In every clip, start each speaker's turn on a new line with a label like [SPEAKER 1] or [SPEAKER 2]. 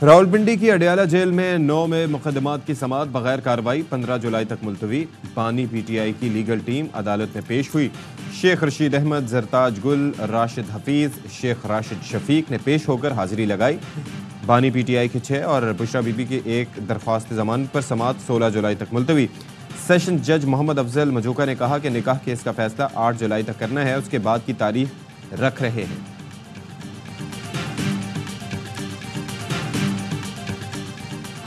[SPEAKER 1] रावलपिंडी की अडियाला जेल में 9 में मुकदमात की समाअत बगैर कार्रवाई 15 जुलाई तक मुलतवी। बानी पीटीआई की लीगल टीम अदालत में पेश हुई। शेख रशीद अहमद, जरताज गुल, राशिद हफीज, शेख राशिद शफीक ने पेश होकर हाजिरी लगाई। बानी पीटीआई के 6 और बुशरा बीबी की एक दरख्वास्त जमानत पर समाअत 16 जुलाई तक मुलतवी। सेशन जज मोहम्मद अफजल मजूका ने कहा कि निकाह केस का फैसला 8 जुलाई तक करना है, उसके बाद की तारीख रख रहे हैं।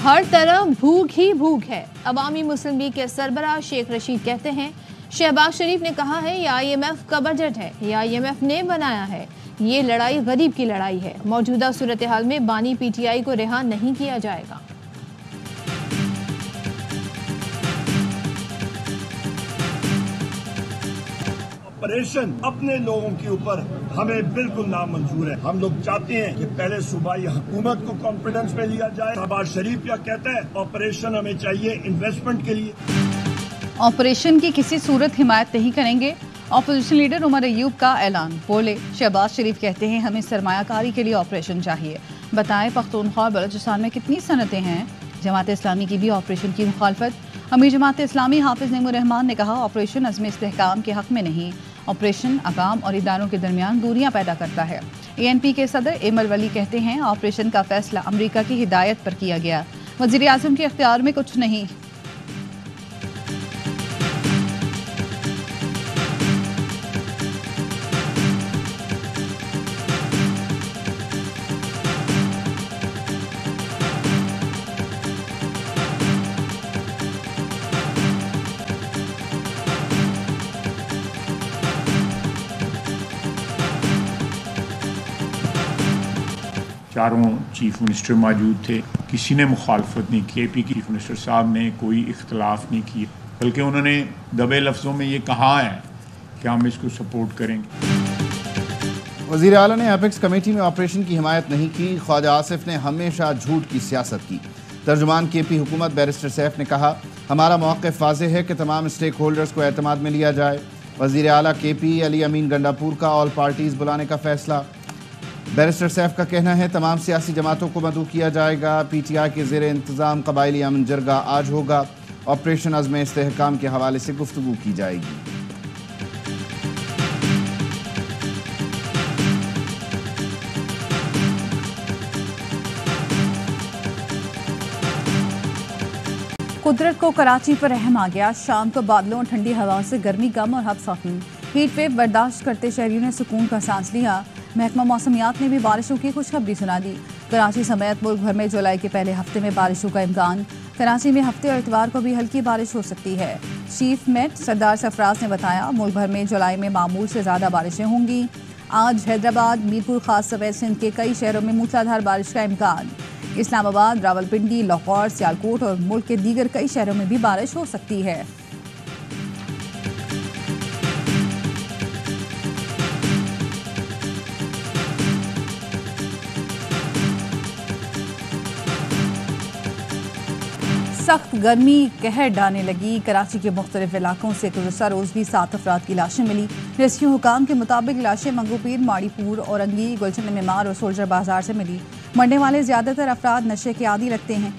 [SPEAKER 2] हर तरफ भूख ही भूख है। अवामी मुस्लिम लीग के सरबराह शेख रशीद कहते हैं शहबाज शरीफ ने कहा है ये IMF का बजट है, ये IMF ने बनाया है, ये लड़ाई गरीब की लड़ाई है। मौजूदा सूरत हाल में बानी PTI को रिहा नहीं किया जाएगा।
[SPEAKER 3] ऑपरेशन अपने लोगों के ऊपर हमें बिल्कुल नामंजूर है। हम लोग चाहते हैं कि पहले सूबाई हुकूमत को कॉन्फिडेंस में लिया जाए। शहबाज शरीफ क्या कहता है, ऑपरेशन हमें चाहिए इन्वेस्टमेंट के लिए।
[SPEAKER 4] ऑपरेशन की किसी सूरत हिमायत नहीं करेंगे। ऑपोजिशन लीडर उमर अयूब का ऐलान। बोले शहबाज शरीफ कहते हैं हमें सरमायाकारी के लिए ऑपरेशन चाहिए। बताएं पख्तूनख्वा और बलूचिस्तान में कितनी सनतें हैं। जमात इस्लामी की भी ऑपरेशन की मुखालफत। अमीर जमात इस्लामी हाफिज नईमुर रहमान ने कहा ऑपरेशन अज़्म इस्तेहकाम के हक में नहीं, ऑपरेशन अवाम और इदारों के दरमियान दूरियां पैदा करता है। ANP के सदर एमल वली कहते हैं ऑपरेशन का फैसला अमरीका की हिदायत पर किया गया, वज़ीर आज़म के इख्तियार में कुछ नहीं।
[SPEAKER 5] चारों चीफ मिनिस्टर मौजूद थे, किसी ने मुखालफत नहीं की। AP के चीफ मिनिस्टर साहब ने कोई इख्तलाफ नहीं किया, बल्कि उन्होंने दबे लफ्ज़ों में ये कहा है कि हम इसको सपोर्ट करेंगे।
[SPEAKER 6] वज़ीर आला ने एपेक्स कमेटी में ऑपरेशन की हिमायत नहीं की। ख्वाजा आसिफ ने हमेशा झूठ की सियासत की। तर्जुमान KP हुकूमत बैरिस्टर सैफ ने कहा हमारा मौक़िफ़ वाज़ेह है कि तमाम स्टेक होल्डर्स को एतमाद में लिया जाए। वज़ीर आला KP अली अमीन गंडापुर का ऑल पार्टीज़ बुलाने का फैसला। बैरिस्टर सैफ का कहना है तमाम सियासी जमातों को मदऊ किया जाएगा। PTI के ज़ेर इंतज़ाम कबायली अमन जरगा आज होगा। ऑपरेशन अज़्म इस्तेहकाम के हवाले से गुफ्तगू की जाएगी।
[SPEAKER 4] कुदरत को कराची पर रहम आ गया। शाम को बादलों और ठंडी हवाओं से गर्मी कम और हब्स सौखी। हीट वेव बर्दाश्त करते शहरियों ने सुकून का सांस लिया। महकमा मौसमियात ने भी बारिशों की खुशखबरी सुना दी। कराची समेत मुल्क भर में जुलाई के पहले हफ्ते में बारिशों का इम्कान। कराची में हफ्ते और इतवार को भी हल्की बारिश हो सकती है। चीफ मेट सरदार सरफराज ने बताया मुल्क भर में जुलाई में मामूल से ज़्यादा बारिशें होंगी। आज हैदराबाद, मीरपुर, खास सवेर सिंध के कई शहरों में मूसलाधार बारिश का इम्कान। इस्लामाबाद, रावलपिंडी, लाहौर, सियालकोट और मुल्क के दीगर कई शहरों में भी बारिश हो सकती है। सख्त गर्मी कहर डालने लगी। कराची के मुख्तलिफ इलाकों से गुज़श्ता रोज़ भी 7 अफराद की लाशें मिली। रेस्क्यू हुकाम के मुताबिक लाशें मंगोपीर, माड़ीपुर, औरंगी, गुलशन मेमार और सोल्जर बाजार से मिली। मरने वाले ज़्यादातर अफराद नशे के आदी लगते हैं।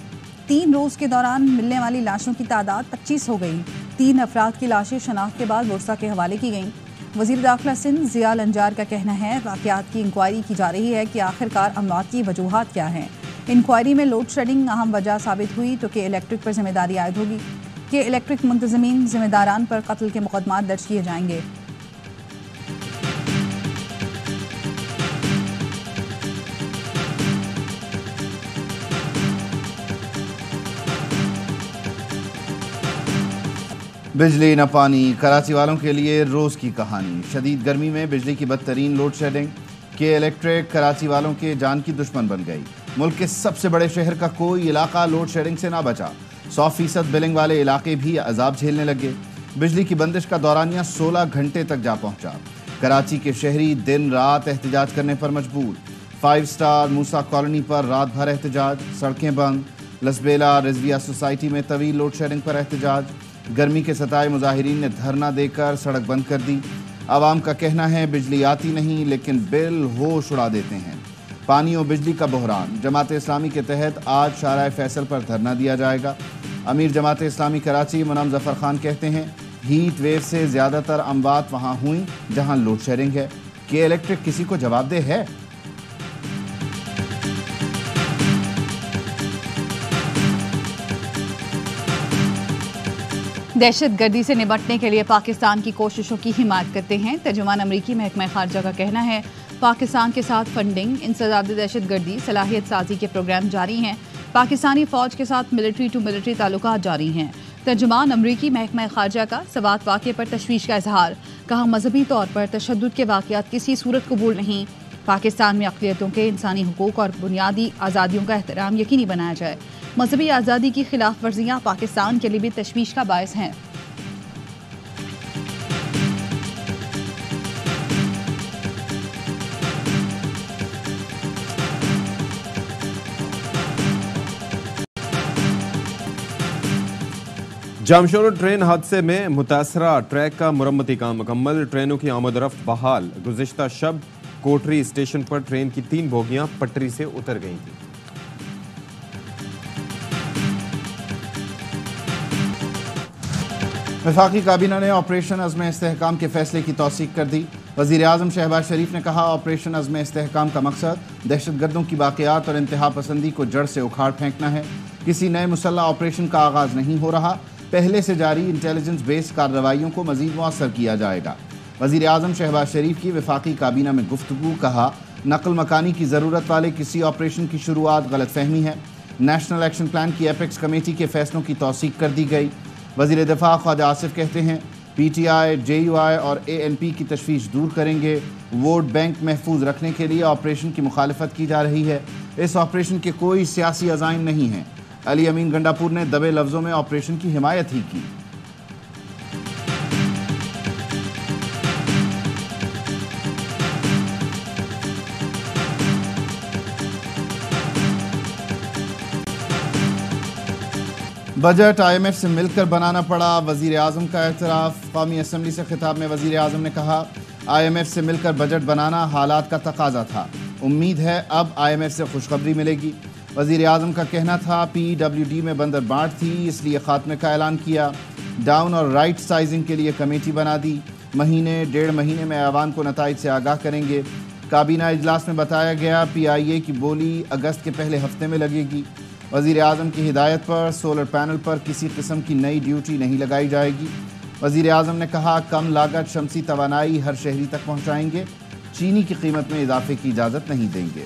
[SPEAKER 4] 3 रोज़ के दौरान मिलने वाली लाशों की तादाद 25 हो गई। 3 अफराद की लाशें शनाख्त के बाद वर्सा के हवाले की गईं। वज़ीर दाखिला सिंध ज़िया लंजार का कहना है वाक़यात की इंक्वायरी की जा रही है कि आखिरकार अमवात की वजूहात क्या हैं। इंक्वायरी में लोड शेडिंग अहम वजह साबित हुई तो के इलेक्ट्रिक पर जिम्मेदारी आयद होगी। के इलेक्ट्रिक मुंतज़मीन जिम्मेदारान पर कत्ल के मुकदमात दर्ज किए जाएंगे।
[SPEAKER 6] बिजली न पानी, कराची वालों के लिए रोज़ की कहानी। शदीद गर्मी में बिजली की बदतरीन लोड शेडिंग। के इलेक्ट्रिक कराची वालों के जान की दुश्मन बन गई। मुल्क के सबसे बड़े शहर का कोई इलाका लोड शेडिंग से ना बचा। 100% बिलिंग वाले इलाके भी अजाब झेलने लगे। बिजली की बंदिश का दौरानिया 16 घंटे तक जा पहुंचा। कराची के शहरी दिन रात एहतजाज करने पर मजबूर। 5 स्टार मूसा कॉलोनी पर रात भर एहतजाज, सड़कें बंद। लसबेला रिजविया सोसाइटी में तवील लोड शेडिंग पर एहतजाज। गर्मी के सताए मुजाहिरीन ने धरना देकर सड़क बंद कर दी। आवाम का कहना है बिजली आती नहीं लेकिन बिल होश उड़ा देते हैं। पानी और बिजली का बहरान। जमात इस्लामी के तहत आज शाहराह फैसल पर धरना दिया जाएगा। अमीर जमात इस्लामी कराची मुनम जफर खान कहते हैं हीट वेव से ज़्यादातर अमवात वहाँ हुई जहाँ लोड शेडिंग है। के इलेक्ट्रिक किसी को जवाबदेह है?
[SPEAKER 4] दहशतगर्दी से निपटने के लिए पाकिस्तान की कोशिशों की हिमायत करते हैं। तर्जुमान अमरीकी महकमा खारजा का कहना है पाकिस्तान के साथ फंडिंग, इंसदाद दहशतगर्दी, सलाहियत साजी के प्रोग्राम जारी हैं। पाकिस्तानी फौज के साथ मिलिट्री टू मिलिट्री ताल्लुकात जारी हैं। तर्जुमान अमरीकी महकमा खारजा का सवात वाक़े पर तशवीश का इजहार। कहा मजहबी तौर पर तशद्दुद के वाक़यात किसी सूरत कबूल नहीं। पाकिस्तान में अक़लियतों के इंसानी हुकूक और बुनियादी आज़ादियों का एहतराम यकीनी बनाया जाए। मजहबी आज़ादी की खिलाफ वर्जियाँ पाकिस्तान के लिए भी तशवीश का बायस हैं।
[SPEAKER 1] जामशोरो ट्रेन हादसे में मुतासरा ट्रैक का मुरम्मती काम मुकम्मल। ट्रेनों की आमद-ओ-रफ्त बहाल। गुज़िश्ता शब कोटरी स्टेशन पर ट्रेन की 3 बोगियां पटरी से उतर गई थी।
[SPEAKER 6] वफाकी काबीना ने ऑपरेशन अज़्म इस्तेहकाम के फैसले की तौसीक कर दी। वज़ीर आज़म शहबाज शरीफ ने कहा ऑपरेशन अज़्म इस्तेहकाम का मकसद दहशतगर्दों की वाक़यात और इंतहा पसंदी को जड़ से उखाड़ फेंकना है। किसी नए मुसल्लह ऑपरेशन का आगाज़ नहीं हो रहा। पहले से जारी इंटेलिजेंस बेस्ड कार्रवाइयों को मज़ीद मुअस्सर किया जाएगा। वज़ीर आज़म शहबाज शरीफ की वफाकी काबीना में गुफ्तगू। कहा नकल मकानी की ज़रूरत वाले किसी ऑपरेशन की शुरुआत गलत फहमी है। नेशनल एक्शन प्लान की एपेक्स कमेटी के फैसलों की तौसीक कर दी गई। वज़ीर दिफा ख्वाजा आसिफ कहते हैं PTI, JUI और ANP की तशवीश दूर करेंगे। वोट बैंक महफूज रखने के लिए ऑपरेशन की मुखालफत की जा रही है। इस ऑपरेशन के कोई सियासी अज़ाइम नहीं हैं। अली अमीन गंडापुर ने दबे लफ्ज़ों में ऑपरेशन की हिमायत ही की। बजट IMF से मिलकर बनाना पड़ा। वज़ीर आज़म का एतराफ़। कौमी असम्बली से खिताब में वज़ीर आज़म ने कहा IMF से मिलकर बजट बनाना हालात का तकाजा था। उम्मीद है अब IMF से खुशखबरी मिलेगी। वज़ीर आज़म का कहना था PWD में बंदर बांट थी इसलिए खात्मे का ऐलान किया। डाउन और राइट साइजिंग के लिए कमेटी बना दी। महीने 1.5 महीने में ऐवान को नताइज से आगाह करेंगे। काबीना इजलास में बताया गया PIA की बोली अगस्त के पहले हफ्ते में लगेगी। वज़ीर आज़म की हिदायत पर सोलर पैनल पर किसी किस्म की नई ड्यूटी नहीं लगाई जाएगी। वज़ीर आज़म ने कहा कम लागत शमसी तवानाई हर शहरी तक पहुँचाएंगे। चीनी की कीमत में इजाफे की इजाज़त नहीं देंगे।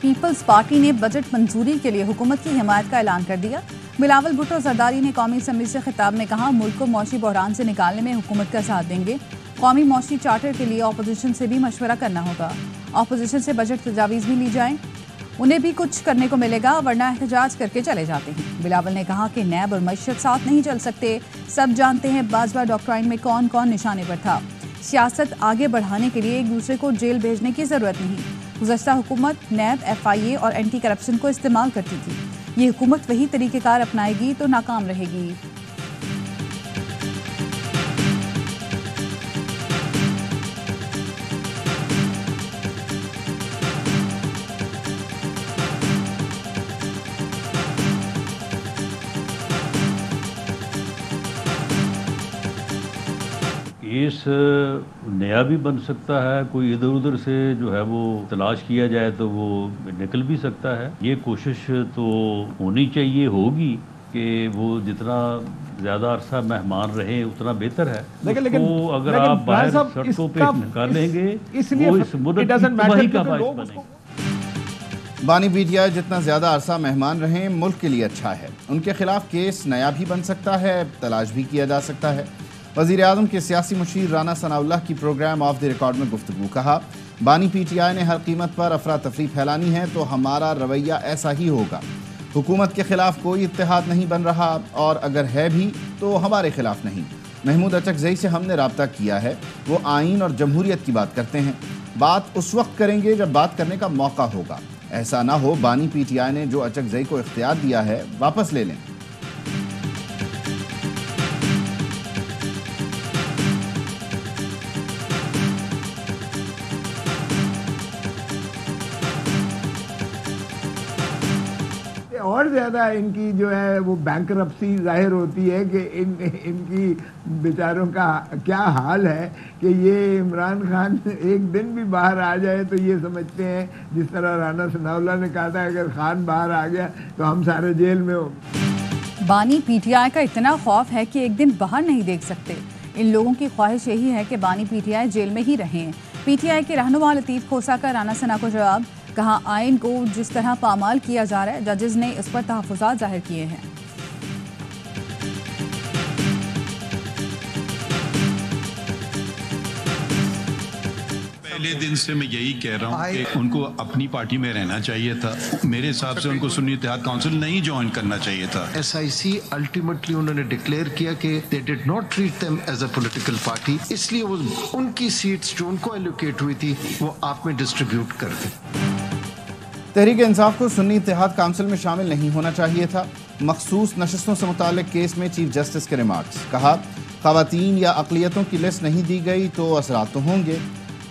[SPEAKER 4] पीपल्स पार्टी ने बजट मंजूरी के लिए हुकूमत की हिमायत का ऐलान कर दिया। बिलावल भुट्टो जरदारी ने कौमी असम्बली से खिताब में कहा मुल्क को मौशी बहरान से निकालने में हुकूमत का साथ देंगे। कौमी मौशी चार्टर के लिए अपोजिशन से भी मशवरा करना होगा। अपोजिशन से बजट तजावीज़ भी ली जाएं। उन्हें भी कुछ करने को मिलेगा वरना एहतजाज करके चले जाते हैं। बिलावल ने कहा कि नैब और मईशत साथ नहीं चल सकते। सब जानते हैं बाजवा डॉक्ट्राइन में कौन कौन निशाने पर था। सियासत आगे बढ़ाने के लिए एक दूसरे को जेल भेजने की ज़रूरत नहीं। गुज़श्ता हुकूमत नैब, FIA और एंटी करप्शन को इस्तेमाल करती थी। ये हुकूमत वही तरीक़ेकार अपनाएगी तो नाकाम रहेगी।
[SPEAKER 7] केस नया भी बन सकता है, कोई इधर उधर से जो है वो तलाश किया जाए तो वो निकल भी सकता है। ये कोशिश तो होनी चाहिए, होगी कि वो जितना ज़्यादा अरसा मेहमान रहे उतना बेहतर है। लेकिन अगर आप बाहर सड़कों पे निकालेंगे वो इस मुद्दत तबाही का बायस बनेगा।
[SPEAKER 6] बानी PTI जितना ज़्यादा अरसा मेहमान रहें मुल्क के लिए अच्छा है। उनके खिलाफ केस नया भी बन सकता है, तलाश भी किया जा सकता है। वज़ीर आज़म के सियासी मुशीर राना सनाउल्लाह की प्रोग्राम ऑफ द रिकॉर्ड में गुफ्तगू। कहा बानी PTI ने हर कीमत पर अफरा तफरी फैलानी है तो हमारा रवैया ऐसा ही होगा। हुकूमत के खिलाफ कोई इत्तेहाद नहीं बन रहा और अगर है भी तो हमारे खिलाफ नहीं। महमूद अचकज़ई से हमने रब्ता किया है, वो आइन और जमहूरियत की बात करते हैं। बात उस वक्त करेंगे जब बात करने का मौका होगा। ऐसा ना हो बानी PTI ने जो अचकज़ई को इख्तियार दिया है वापस ले लें।
[SPEAKER 8] और ज़्यादा इनकी जो है वो बैंकरप्सी जाहिर होती है कि इनकी बेचारों का क्या हाल है कि ये इमरान खान एक दिन भी बाहर आ जाए तो ये समझते हैं, जिस तरह राना सनाउल्लाह ने कहा था, अगर खान बाहर आ गया तो हम सारे जेल में होंगे।
[SPEAKER 4] बानी पीटीआई का इतना खौफ है कि एक दिन बाहर नहीं देख सकते। इन लोगों की ख्वाहिश यही है कि बानी पीटीआई जेल में ही रहें। पीटीआई के रहनुमा लतीफ़ खोसा का राना सना को जवाब, कहा आइन को जिस तरह पामाल किया जा रहा है, जजेस ने इस पर तहफ़्फ़ुज़ात जाहिर किए हैं।
[SPEAKER 9] पहले दिन से मैं यही कह रहा हूँ कि उनको अपनी पार्टी में रहना चाहिए था। मेरे हिसाब से उनको सुन्नी इत्तेहाद काउंसिल नहीं ज्वाइन करना चाहिए था।
[SPEAKER 10] SIC अल्टीमेटली उन्होंने डिक्लेयर किया कि they did not treat them as a political party, इसलिए वो उनकी सीट्स जो उनको एलोकेट हुई थी वो आप में डिस्ट्रीब्यूट कर दी।
[SPEAKER 6] तहरीक इंसाफ को सुन्नी इत्तेहाद काउंसिल में शामिल नहीं होना चाहिए था। मखसूस नशस्तों से मुताल्लिक केस में चीफ जस्टिस के रिमार्क्स, कहा ख़वातीन या अक़लियतों की लिस्ट नहीं दी गई तो असरात तो होंगे।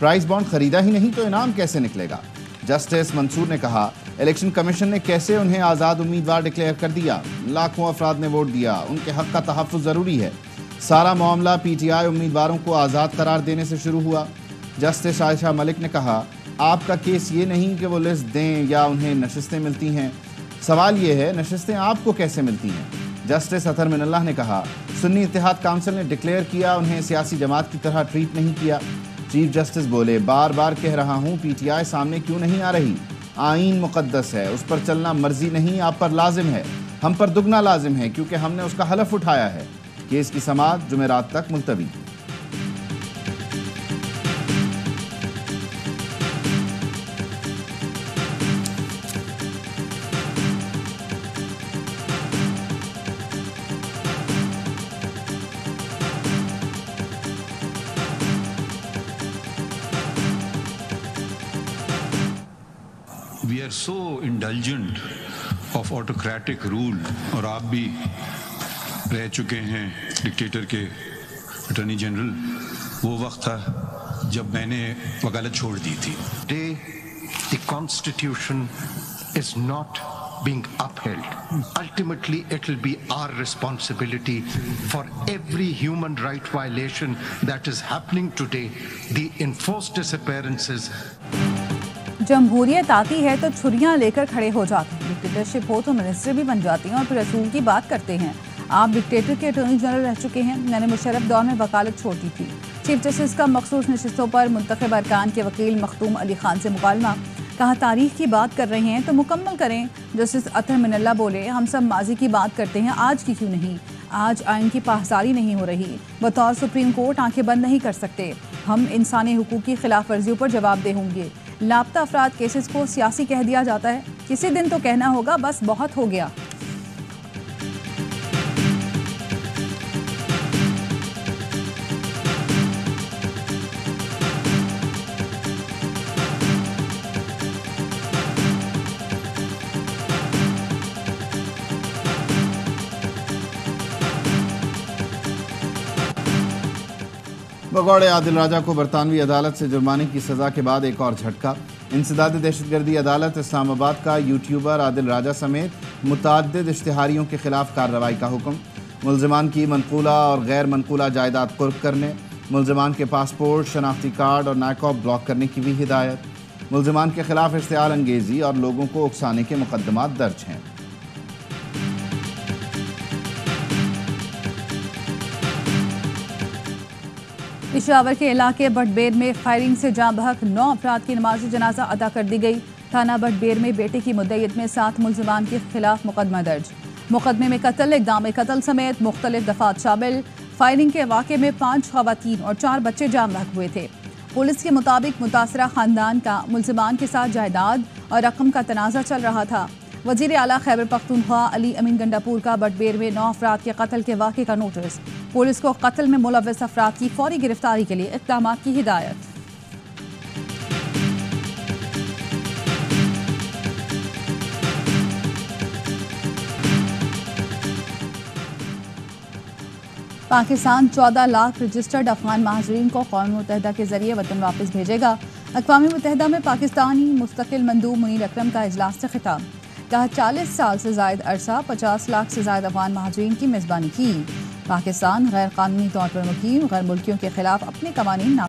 [SPEAKER 6] प्राइस बॉन्ड खरीदा ही नहीं तो इनाम कैसे निकलेगा। जस्टिस मंसूर ने कहा इलेक्शन कमीशन ने कैसे उन्हें आज़ाद उम्मीदवार डिक्लेयर कर दिया। लाखों अफराद ने वोट दिया, उनके हक़ का तहफ़्फ़ुज़ ज़रूरी है। सारा मामला PTI उम्मीदवारों को आज़ाद करार देने से शुरू हुआ। जस्टिस आयशा मलिक ने कहा आपका केस ये नहीं कि वो लिस्ट दें या उन्हें नशिस्तें मिलती हैं, सवाल ये है नशिस्तें आपको कैसे मिलती हैं। जस्टिस अतहर मिनल्लाह ने कहा सुन्नी इत्तेहाद काउंसिल ने डिक्लेयर किया, उन्हें सियासी जमात की तरह ट्रीट नहीं किया। चीफ जस्टिस बोले बार बार कह रहा हूँ PTI सामने क्यों नहीं आ रही। आइन मुक़द्दस है, उस पर चलना मर्जी नहीं आप पर लाजिम है, हम पर दुगना लाजिम है क्योंकि हमने उसका हलफ उठाया है। केस की समाअत जुमेरात तक मुलतवी।
[SPEAKER 9] We are so indulgent of autocratic rule, और आप भी रह चुके हैं डिक्टेटर के अटॉर्नी जनरल। वो वक्त था जब मैंने वकालत छोड़ दी थी।
[SPEAKER 10] Today, the Constitution is not being upheld. Ultimately, it will be our responsibility for every human right violation that is happening today, the enforced disappearances.
[SPEAKER 4] जमहूरियत आती है तो छुरियां लेकर खड़े हो जाते हैं, डिक्टेटरशिप हो तो मिनिस्टर भी बन जाती हैं और फिर रसूल की बात करते हैं। आप डिक्टेटर के अटॉर्नी जनरल रह चुके हैं, मैंने मुशर्रफ दौर में वकालत छोड़ दी थी। चीफ जस्टिस का मखसूस नशिस्तों पर मुंतखब अरकान के वकील मखदूम अली खान से मुकालमा, कहा तारीख की बात कर रहे हैं तो मुकम्मल करें। जस्टिस अतहर मिनल्लाह बोले हम सब माजी की बात करते हैं, आज की क्यों नहीं। आज आइन की पासदारी नहीं हो रही, बतौर सुप्रीम कोर्ट आंखें बंद नहीं कर सकते। हम इंसानी हुकूक की खिलाफ वर्जियों पर जवाबदेह होंगे। लापता अफराद केसेस को सियासी कह दिया जाता है, किसी दिन तो कहना होगा बस बहुत हो गया।
[SPEAKER 6] भगौड़े आदिल राजा को बरतानवी अदालत से जुर्माने की सज़ा के बाद एक और झटका। इंसदाद दहशतगर्दी अदालत इस्लामाबाद का यूट्यूबर आदिल राजा समेत मुतअद्दिद इश्तिहारियों के खिलाफ कार्रवाई का हुक्म। मुल्ज़िमान की मनकूला और गैर मनकूला जायदाद कुर्क करने, मुल्ज़िमान के पासपोर्ट, शनाख्ती कार्ड और नायकॉब ब्लॉक करने की भी हिदायत। मुल्ज़िमान के खिलाफ इश्तिहार अंगेज़ी और लोगों को उकसाने के मुकदमात दर्ज हैं।
[SPEAKER 4] पेशावर के इलाके बटबेर में फायरिंग से जाँ बहक 9 अफराद की नमाज जनाजा अदा कर दी गई। थाना बटबेर में बेटे की मुद्दत में 7 मुल्ज़िमान के खिलाफ मुकदमा दर्ज। मुकदमे में कत्ल, इक़दाम कत्ल समेत मुख्तलिफ दफात शामिल। फायरिंग के वाक़े में 5 ख़वातीन और 4 बच्चे जाँ बहक हुए थे। पुलिस के मुताबिक मुतासरा ख़ानदान का मुल्ज़िमान के साथ जायदाद और रकम का तनाज़ा चल रहा था। वज़ीर आला खैबर पख्तूनख्वा अली अमीन गंडापुर का बटबेर में 9 अफराद के कत्ल के वाक़े का नोटिस। पुलिस को कत्ल में मुलव्वस अफराद की फौरी गिरफ्तारी के लिए इक़दाम की हिदायत। पाकिस्तान 14 लाख रजिस्टर्ड अफगान महाजरीन को क़ौम मुत्तहिदा के जरिए वतन वापस भेजेगा। अक़वाम मुत्तहिदा में पाकिस्तानी मुस्तकिल मंदूब मुनीर अकरम का इजलास से खिताब। कहा 40 साल से ज़ायद अरसा 50 लाख से ज़ायद अफगान महाजरीन की मेज़बानी की। पाकिस्तान गैर कानूनी तौर पर मुकीम गैर मुल्कियों के खिलाफ अपने कवानीन